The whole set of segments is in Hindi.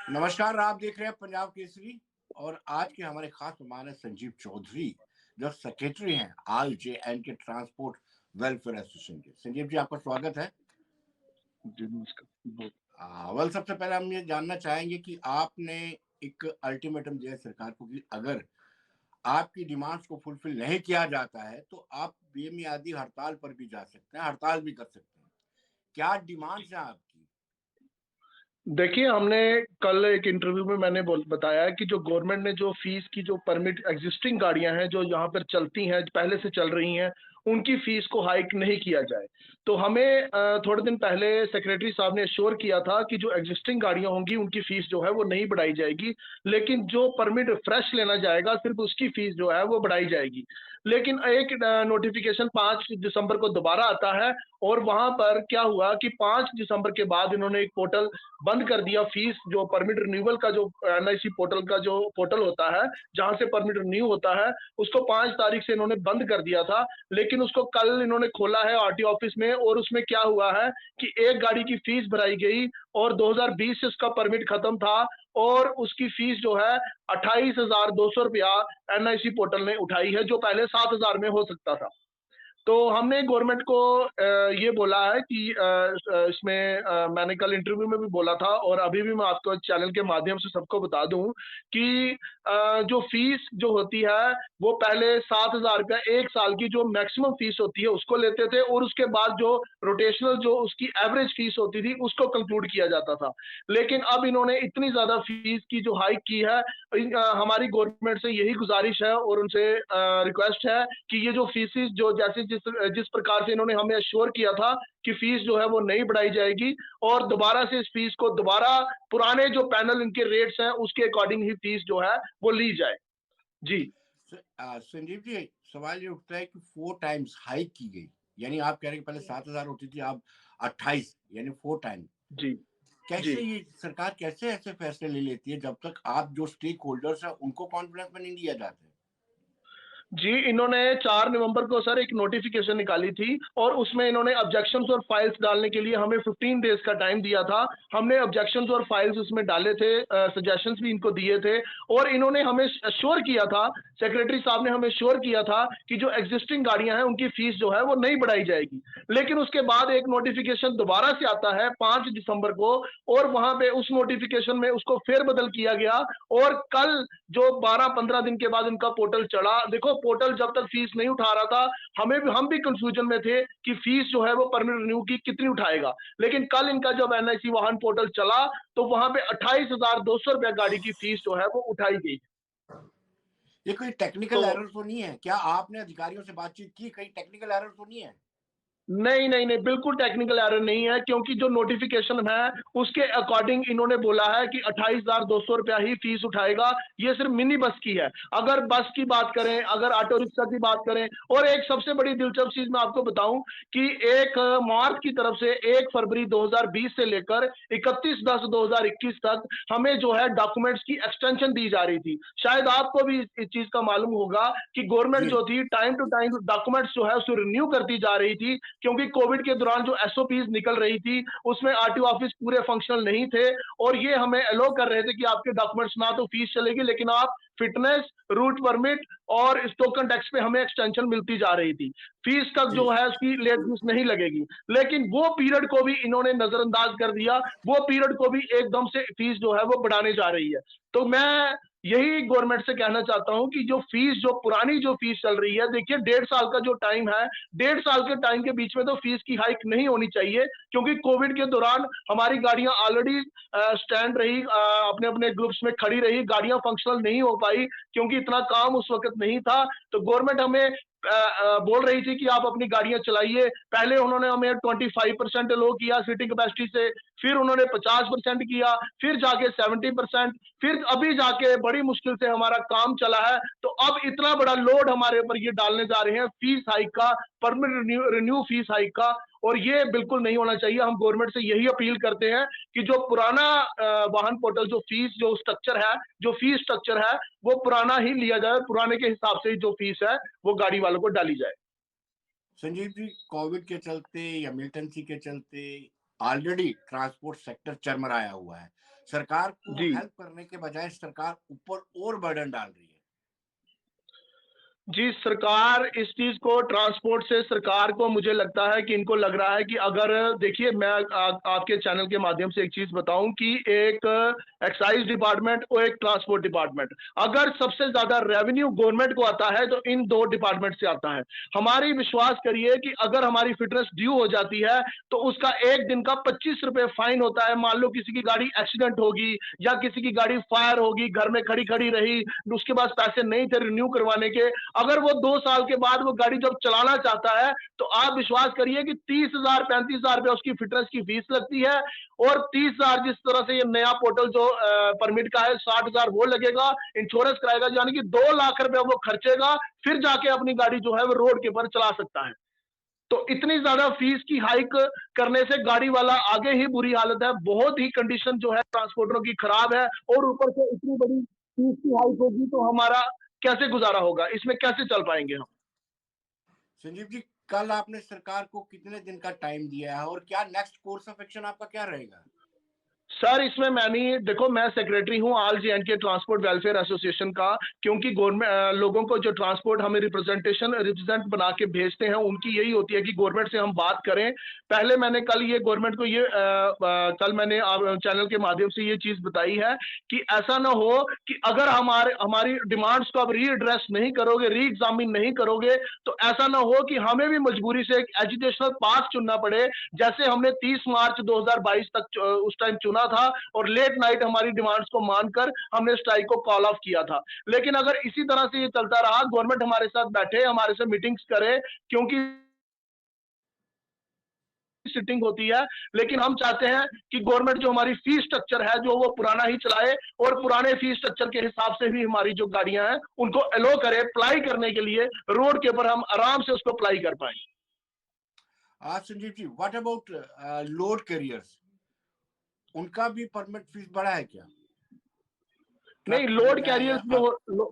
नमस्कार, आप देख रहे हैं पंजाब केसरी और आज के हमारे खास मेहमान है संजीव चौधरी, जो सेक्रेटरी हैं आल जे एंड के ट्रांसपोर्ट वेलफेयर एसोसिएशन के। संजीव जी, आपका स्वागत है। जी, नमस्कार। वेल, सबसे पहले हम ये जानना चाहेंगे कि आपने एक अल्टीमेटम दिया है सरकार को कि अगर आपकी डिमांड्स को फुलफिल नहीं किया जाता है तो आप बेमियादी हड़ताल पर भी जा सकते हैं, हड़ताल भी कर सकते हैं। क्या डिमांड्स हैं आपकी? देखिए, हमने कल एक इंटरव्यू में मैंने बताया है कि जो गवर्नमेंट ने जो फीस की जो परमिट एग्जिस्टिंग गाड़ियाँ हैं, जो यहाँ पर चलती हैं, पहले से चल रही हैं, उनकी फीस को हाइक नहीं किया जाए। तो हमें थोड़े दिन पहले सेक्रेटरी साहब ने एश्योर किया था कि जो एग्जिस्टिंग गाड़ियाँ होंगी, उनकी फीस जो है वो नहीं बढ़ाई जाएगी, लेकिन जो परमिट फ्रेश लेना जाएगा, सिर्फ़ उसकी फीस जो है वो बढ़ाई जाएगी। लेकिन एक नोटिफ़िकेशन 5 दिसंबर को दोबारा आता है और वहाँ पर क्या हुआ कि 5 दिसंबर के बाद इन्होंने एक पोर्टल बंद कर दिया। फीस जो परमिट रिन्यूअल का जो एनआईसी पोर्टल का जो पोर्टल होता है, जहाँ से परमिट रिन्यू होता है, उसको 5 तारीख से इन्होंने बंद कर दिया था। लेकिन उसको कल इन्होंने खोला है आरटीओ ऑफिस में और उसमें क्या हुआ है कि एक गाड़ी की फीस भराई गई और 2020 से उसका परमिट खत्म था और उसकी फीस जो है 28,200 रुपया एनआईसी पोर्टल ने उठाई है, जो पहले 7,000 में हो सकता था। तो हमने गवर्नमेंट को ये बोला है कि इसमें मैंने कल इंटरव्यू में भी बोला था और अभी भी मैं आपको चैनल के माध्यम से सबको बता दूं कि जो फीस जो होती है वो पहले 7,000 रुपया 1 साल की जो मैक्सिमम फीस होती है उसको लेते थे और उसके बाद जो रोटेशनल जो उसकी एवरेज फीस होती थी उसको कंक्लूड किया जाता था। लेकिन अब इन्होंने इतनी ज्यादा फीस की जो हाइक की है, हमारी गवर्नमेंट से यही गुजारिश है और उनसे रिक्वेस्ट है कि ये जो फीसिस जो जैसे जिस प्रकार से इन्होंने हमें अश्योर किया था कि फीस जो है वो नहीं बढ़ाई जाएगी और दोबारा से इस फीस को दोबारा पुराने जो पैनल इनके रेट्स हैं उसके अकॉर्डिंग ही फीस जो है वो ली जाए। जी। संजीव जी, सवाल ये उठता है कि 4 टाइम्स हाइक की गई, यानी आप कह रहे हैं कि पहले 7,000 होती थी, अब 28, यानी 4 टाइम। जी। जी। कैसे ये सरकार कैसे ऐसे फैसले ले लेती है जब तक आप जो स्टेक होल्डर्स हैं उनको कॉन्फिडेंस में नहीं लिया जाता है? जी, इन्होंने 4 नवंबर को सर एक नोटिफ़िकेशन निकाली थी और उसमें इन्होंने ऑब्जेक्शंस और फाइल्स डालने के लिए हमें 15 डेज़ का टाइम दिया था। हमने ऑब्जेक्शंस और फाइल्स उसमें डाले थे, सजेशंस भी इनको दिए थे और इन्होंने हमें एश्योर किया था, सेक्रेटरी साहब ने हमें एश्योर किया था कि जो एक्जिस्टिंग गाड़ियाँ हैं, उनकी फीस जो है वो नहीं बढ़ाई जाएगी। लेकिन उसके बाद एक नोटिफ़िकेशन दोबारा से आता है 5 दिसंबर को और वहाँ पे उस नोटिफ़िकेशन में उसको फेर-बदल किया गया और कल जो 12-15 दिन के बाद इनका पोर्टल चढ़ा। देखो, पोर्टल जब तक फीस नहीं उठा रहा था, हम भी कंफ्यूजन में थे कि फीस जो है वो परमिट रिन्यू की कितनी उठाएगा। लेकिन कल इनका जब एनआईसी वाहन पोर्टल चला तो वहां पे 28,200 रुपया गाड़ी की फीस जो है वो उठाई गई। ये कोई टेक्निकल तो एरर तो नहीं है? क्या आपने अधिकारियों से बातचीत की? कहीं टेक्निकल एरर तो नहीं है? नहीं, नहीं, नहीं, बिल्कुल टेक्निकल एरर नहीं है क्योंकि जो नोटिफ़िकेशन है, उसके अकॉर्डिंग इन्होंने बोला है कि 28,200 रुपया ही फीस उठाएगा। ये सिर्फ़ मिनी बस की है। अगर बस की बात करें, अगर ऑटो रिक्शा की बात करें और एक सबसे बड़ी दिलचस्प चीज़ मैं आपको बताऊँ कि 1 मार्च की तरफ से 1 फरवरी 2020 से लेकर 31/10/2021 तक हमें जो है डॉक्यूमेंट्स की एक्सटेंशन दी जा रही थी। शायद आपको भी इस चीज़ का मालूम होगा कि गवर्नमेंट जी। जो थी टाइम टू टाइम डॉक्यूमेंट्स जो है उसे रिन्यू करती जा रही थी क्योंकि कोविड के दौरान जो एसओपीज निकल रही थी उसमें आरटीओ ऑफिस पूरे फंक्शनल नहीं थे और ये हमें अलो कर रहे थे कि आपके डॉक्यूमेंट्स ना तो फीस चलेगी लेकिन आप फिटनेस, रूट परमिट और इस टोकन टैक्स पे हमें एक्सटेंशन मिलती जा रही थी। फीस तक जी। जो है उसकी लेट फीस नहीं लगेगी। लेकिन वो पीरियड को भी इन्होंने नजरअंदाज कर दिया, वो पीरियड को भी एकदम से फीस जो है वो बढ़ाने जा रही है। तो मैं यही गवर्नमेंट से कहना चाहता हूं कि जो फीस जो पुरानी जो फीस चल रही है, देखिए 1.5 साल का जो टाइम है, 1.5 साल के टाइम के बीच में तो फीस की हाइक नहीं होनी चाहिए क्योंकि कोविड के दौरान हमारी गाड़ियां ऑलरेडी स्टैंड रही, अपने अपने ग्रुप्स में खड़ी रही, गाड़ियां फंक्शनल नहीं हो पाई क्योंकि इतना काम उस वक्त नहीं था। तो गवर्नमेंट हमें बोल रही थी कि आप अपनी गाड़ियां चलाइए। पहले उन्होंने हमें 25% लो किया सीटिंग कैपेसिटी से, फिर उन्होंने 50% किया, फिर जाके 70%, फिर अभी जाके बड़ी मुश्किल से हमारा काम चला है। तो अब इतना बड़ा लोड हमारे ऊपर ये डालने जा रहे हैं फीस हाइक का, परमिट रिन्यू फीस हाइक का, और ये बिल्कुल नहीं होना चाहिए। हम गवर्नमेंट से यही अपील करते हैं कि जो पुराना वाहन पोर्टल जो फीस जो स्ट्रक्चर है, जो फीस स्ट्रक्चर है, वो पुराना ही लिया जाए, पुराने के हिसाब से जो फीस है वो गाड़ी वालों को डाली जाए। संजीव जी, कोविड के चलते या मिलिटेंसी के चलते ऑलरेडी ट्रांसपोर्ट सेक्टर चरमराया हुआ है। सरकार को जी। हेल्प करने के बजाय सरकार ऊपर और बर्डन डाल रही है। जी, सरकार इस चीज़ को ट्रांसपोर्ट से सरकार को मुझे लगता है कि इनको लग रहा है कि अगर देखिए मैं आपके चैनल के माध्यम से एक चीज़ बताऊँ कि एक एक्साइज़ डिपार्टमेंट और एक ट्रांसपोर्ट डिपार्टमेंट, अगर सबसे ज़्यादा रेवेन्यू गवर्नमेंट को आता है तो इन 2 डिपार्टमेंट से आता है। हमारी विश्वास करिए कि अगर हमारी फिटनेस ड्यू हो जाती है तो उसका 1 दिन का ₹25 फाइन होता है। मान लो किसी की गाड़ी एक्सीडेंट होगी या किसी की गाड़ी फायर होगी, घर में खड़ी-खड़ी रही, उसके पास पैसे नहीं थे रिन्यू करवाने के, अगर वो 2 साल के बाद वो गाड़ी जब चलाना चाहता है, तो आप विश्वास करिए कि 30,000 ₹35,000 रुपए उसकी फिटनेस की फीस लगती है और 30,000 जिस तरह से ये नया पोर्टल जो परमिट का है 60,000 वो लगेगा, इंश्योरेंस कराएगा, यानी कि 2 लाख रुपए वो खर्चेगा, फिर जाके अपनी गाड़ी जो है वो रोड के ऊपर चला सकता है। तो इतनी ज्यादा फीस की हाइक करने से गाड़ी वाला आगे ही बुरी हालत है, बहुत ही कंडीशन जो है ट्रांसपोर्टरों की खराब है और ऊपर से इतनी बड़ी फीस की हाइक होगी तो हमारा कैसे गुजारा होगा, इसमें कैसे चल पाएंगे हम। संजीव जी, कल आपने सरकार को कितने दिन का टाइम दिया है और क्या नेक्स्ट कोर्स ऑफ एक्शन आपका क्या रहेगा? सर इसमें मैं नहीं, देखो मैं सेक्रेटरी हूँ ऑल जे&के ट्रांसपोर्ट वेलफेयर एसोसिएशन का, क्योंकि गवर्नमेंट लोगों को जो ट्रांसपोर्ट हमें रिप्रेजेंट बना के भेजते हैं उनकी यही होती है कि गवर्नमेंट से हम बात करें। पहले मैंने कल ये गवर्नमेंट को ये कल मैंने चैनल के माध्यम से ये चीज बताई है कि ऐसा ना हो कि अगर हमारी डिमांड्स को अब रीएड्रेस नहीं करोगे, री एग्जामिन नहीं करोगे, तो ऐसा ना हो कि हमें भी मजबूरी से एक एजुकेशनल पाथ चुनना पड़े, जैसे हमने 30 मार्च 2022 तक उस टाइम चुना था और लेट नाइट हमारी डिमांड्स को मानकर हमने स्ट्राइक को कॉल ऑफ किया था। लेकिन अगर इसी तरह से ये चलता रहा, गवर्नमेंट हमारे साथ बैठे, हमारे से मीटिंग्स करे, क्योंकि सिटिंग होती है, लेकिन हम चाहते हैं कि गवर्नमेंट जो हमारी फीस स्ट्रक्चर है जो वो पुराना ही चलाए और पुराने फीस स्ट्रक्चर के हिसाब से भी हमारी जो गाड़ियां हैं उनको अलो करे अप्लाई करने के लिए, रोड के ऊपर हम आराम से उसको अप्लाई कर पाए। Sanjeev ji, what about load carriers, उनका भी परमिट फीस बढ़ा है क्या? नहीं, ट्रक हो लोड गया कैरियर्स या जो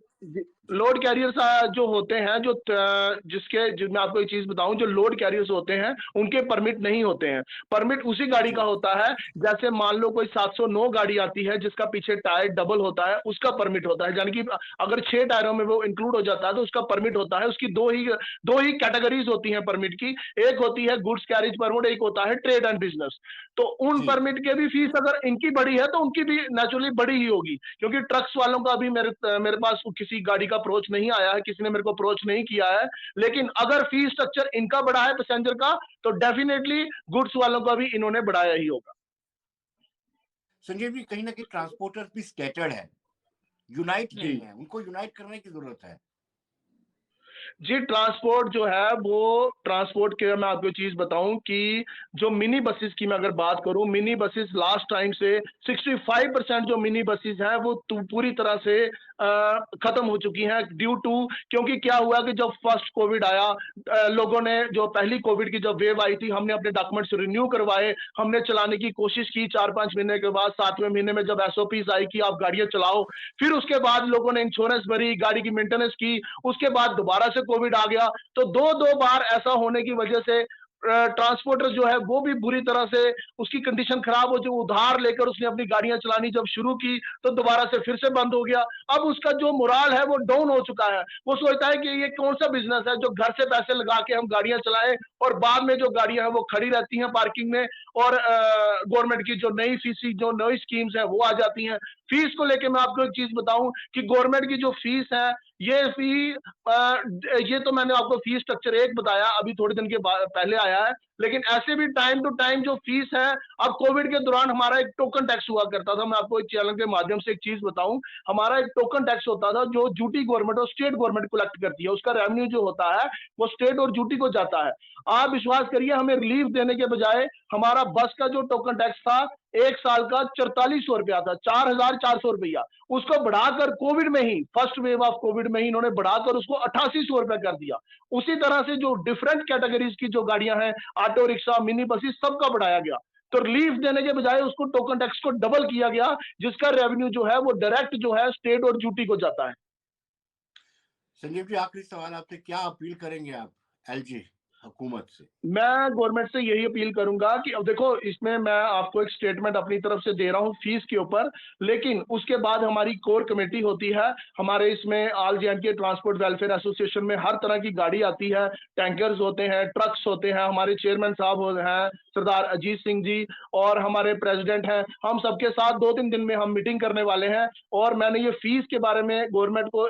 लोड कैरियर्स जो होते हैं, जो मैं आपको एक चीज बताऊं, जो लोड कैरियर्स होते हैं उनके परमिट नहीं होते हैं। परमिट उसी गाड़ी का जी होता है, जैसे मान लो कोई 709 गाड़ी आती है जिसका पीछे टायर डबल होता है, उसका परमिट होता है, यानी कि अगर 6 टायरों में वो इंक्लूड हो जाता है तो उसका परमिट होता है। उसकी दो ही कैटेगरीज होती हैं परमिट की, एक होती है गुड्स कैरिज परमिट, एक होता है ट्रेड एंड बिजनेस। तो उन जी परमिट के भी फीस अगर इनकी बड़ी है तो उनकी भी नेचुरली बड़ी ही होगी, क्योंकि ट्रक्स वालों का अभी मेरे पास किसी गाड़ी का अप्रोच नहीं आया है, किसी ने मेरे को अप्रोच नहीं किया है। लेकिन अगर फीस स्ट्रक्चर इनका बढ़ा है पैसेंजर का, तो डेफिनेटली गुड्स वालों का भी इन्होंने बढ़ाया ही होगा। संजीव जी, कहीं ना कहीं ट्रांसपोर्टर्स भी स्कैटर्ड है, यूनाइट जी नहीं है, उनको यूनाइट करने की जरूरत है। जी, ट्रांसपोर्ट जो है वो ट्रांसपोर्ट के मैं आपको चीज बताऊं कि जो मिनी बसेस की मैं अगर बात करूं, मिनी बसेस लास्ट टाइम से 65% जो मिनी बसेस हैं वो पूरी तरह से खत्म हो चुकी हैं, ड्यू टू, क्योंकि क्या हुआ कि जब फर्स्ट कोविड आया, लोगों ने जो पहली कोविड की जब वेव आई थी, हमने अपने डॉक्यूमेंट्स रिन्यू करवाए, हमने चलाने की कोशिश की, 4-5 महीने के बाद 7वें महीने में जब एसओपीज आई कि आप गाड़ियां चलाओ, फिर उसके बाद लोगों ने इंश्योरेंस भरी, गाड़ी की मेंटेनेंस की, उसके बाद दोबारा से कोविड आ गया। तो दो दो बार ऐसा होने की वजह से ट्रांसपोर्टर जो है वो भी बुरी तरह से उसकी कंडीशन खराब हो, जो उधार लेकर उसने अपनी गाड़ियां चलानी जब शुरू की तो दोबारा से फिर से बंद हो गया। अब उसका जो मोराल है वो डाउन हो चुका है, वो सोचता है कि ये कौन सा बिजनेस है जो घर से पैसे लगा के हम गाड़ियां चलाएं और बाद में जो गाड़ियां हैं वो खड़ी रहती हैं पार्किंग में और गवर्नमेंट की जो नई फीसी जो नई स्कीम्स है वो आ जाती हैं। फीस को लेके मैं आपको एक चीज बताऊं कि गवर्नमेंट की जो फीस है, ये फी ये तो मैंने आपको फीस स्ट्रक्चर एक बताया, अभी थोड़े दिन के पहले आया है, लेकिन ऐसे भी टाइम टू टाइम जो फीस है, अब कोविड के दौरान हमारा एक टोकन टैक्स हुआ करता था, मैं आपको एक चैनल के माध्यम से एक चीज बताऊं, हमारा एक टोकन टैक्स होता था जो ड्यूटी गवर्नमेंट और स्टेट गवर्नमेंट कलेक्ट करती है, उसका रेवेन्यू जो होता है वो स्टेट और ड्यूटी को जाता है। आप विश्वास करिए, हमें रिलीफ देने के बजाय हमारा बस का जो टोकन टैक्स था एक साल का 4400 रुपया था, 4400 रुपया, उसको बढ़ाकर कोविड में ही, फर्स्ट वेव ऑफ कोविड में ही इन्होंने बढ़ाकर उसको 8800 रुपया कर दिया। उसी तरह से जो डिफरेंट कैटेगरीज की जो गाड़ियां हैं, ऑटो रिक्शा, मिनी बसेस, सबका बढ़ाया गया। तो रिलीफ देने के बजाय उसको टोकन टैक्स को डबल किया गया, जिसका रेवेन्यू जो है वो डायरेक्ट जो है स्टेट और ड्यूटी को जाता है। संजीव जी, आखिरी सवाल आपसे, क्या अपील करेंगे आप एलजी? हुकूमत से? मैं गवर्नमेंट से यही अपील करूंगा कि अब देखो, इसमें मैं आपको एक स्टेटमेंट अपनी तरफ से दे रहा हूँ फीस के ऊपर, लेकिन उसके बाद हमारी कोर कमेटी होती है। हमारे इसमें ऑल जे ट्रांसपोर्ट वेलफेयर एसोसिएशन में हर तरह की गाड़ी आती है, टैंकर्स होते हैं, ट्रक्स होते हैं, हमारे चेयरमैन साहब हैं सरदार अजीत सिंह जी, और हमारे प्रेसिडेंट हैं। हम सबके साथ 2-3 दिन में हम मीटिंग करने वाले हैं, और मैंने ये फीस के बारे में गवर्नमेंट को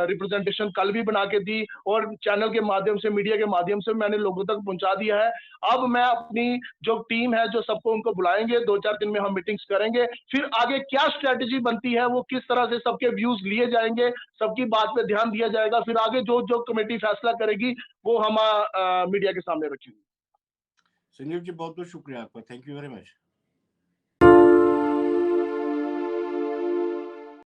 रिप्रेजेंटेशन कल भी बना के दी, और चैनल के माध्यम से, मीडिया के माध्यम से मैंने लोगों तक पहुंचा दिया है। अब मैं अपनी जो टीम है, जो सबको उनको बुलाएंगे, 2-4 दिन में हम मीटिंग्स करेंगे, फिर आगे क्या स्ट्रेटेजी बनती है, वो किस तरह से सबके व्यूज लिए जाएंगे, सबकी बात पे ध्यान दिया जाएगा, फिर आगे जो जो कमेटी फैसला करेगी वो हम मीडिया के सामने रखेंगे। संजीव जी, बहुत बहुत शुक्रिया आपका। Thank you very much.